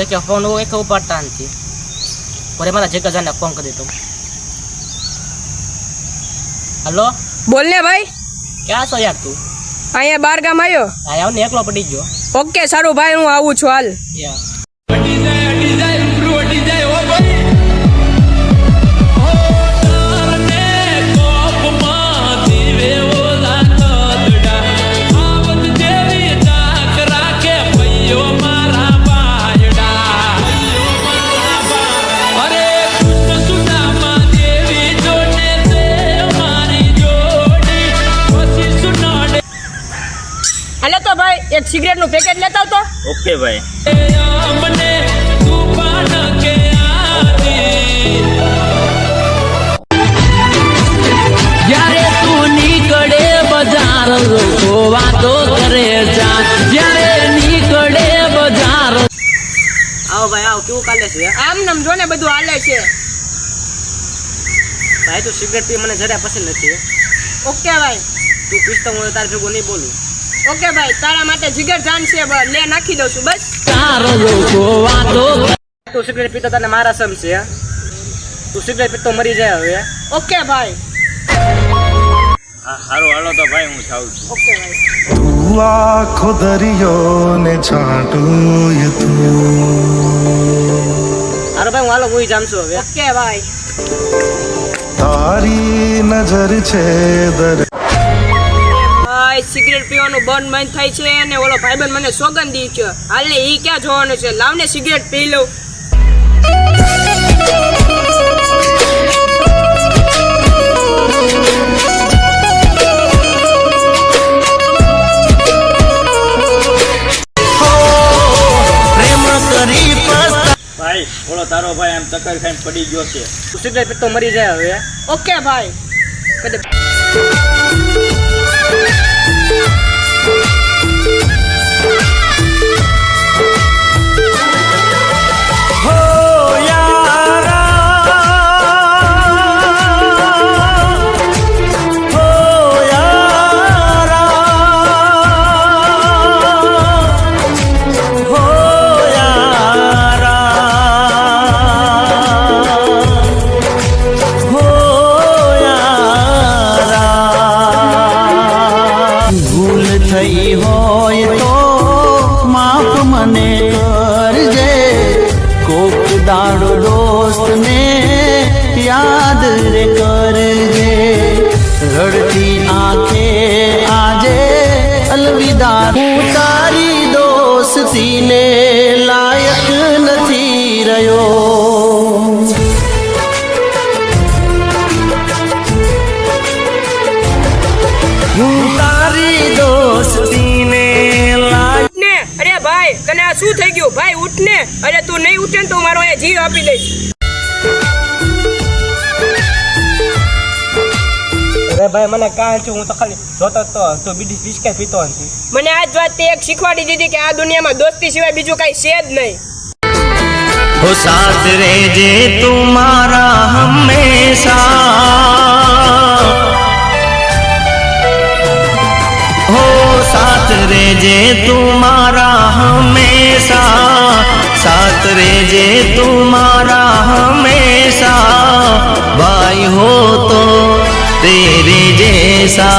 देखिए फोन वो एक ऊपर टान थी और हमारा जगह जाने फोन कर देता हूँ। हेलो બોલને ભાઈ क्या છો यार तू અહીંયા બાર ગામ આવ્યો आया ने एकलो पड़ी गयो ઓકે સારું ભાઈ હું આવું છું હાલ या હાલો તો ભાઈ એક સિગરેટ નું પેકેટ લેતા આવતો ઓકે ભાઈ જ્યારે તું નીકળે બજાર લોકો વાતો કરે જા જ્યારે નીકળે બજાર आओ भाई आओ क्यों काले से આમ નમ જો ને બધું હાલે છે भाई तू सिगरेट पी મને જરા પસંદ નથી ઓકે ભાઈ તું પીસ્તો હું તાર ભેગો નહીં બોલું ઓકે ભાઈ તારા માટે જીગર જાન છે લે નાખી દઉં છું બસ ચાર લોકો વાતો તું સિગરેટ પીતો તને મારા સમ છે તું સિગરેટ પીતો મરી જાય હવે ઓકે ભાઈ હા સારું હાલો તો ભાઈ હું જાઉં છું ઓકે ભાઈ તું આખો દરિયો ને છાંટું તું હારો ભાઈ હું હાલો હું જામ છું હવે ઓકે ભાઈ તારી નજર છે દર ભાઈ સિગરેટ પીવાનું બંધ બંધ થાય છે અને ઓલો ભાઈબંધ મને સોગંદ દી છે હાલે ઈ ક્યાં જોવાનું છે લાવને સિગરેટ પી લઉં ભાઈ બોલો તારો ભાઈ આમ ચક્કર ખાઈને પડી ગયો છે તું સિગરેટ પીતો મરી જાય હવે ઓકે ભાઈ થઈ હોય તો માફ મને કરજે કોક દાડો દોસ્તને યાદ રે કરજે રડતી આંખે આજે અલવિદા હું તારી દોસ્તીને લાયક નથી રહ્યો હું તારી દોસ્તીને ને અરે ભાઈ તને આ શું થઈ ગયું ભાઈ ઉઠ ને અરે તું નહીં ઉઠે ને તો મારો એ જીવ આપી દઈશ અરે ભાઈ મને કાંઈ છું હું તો ખાલી જોતો તો તું બીડી બિસ્કેટ પીતો નથી મને આજ વાત તે એક શીખવાડી દીધી કે આ દુનિયામાં દોસ્તી સિવાય બીજું કઈ છે જ નહીં हो साथ रहे तुम्हारा हमेशा हो साथ रहे तुम्हारा हमेशा साथ रहे तुम्हारा हमेशा भाई हो तो तेरे जैसा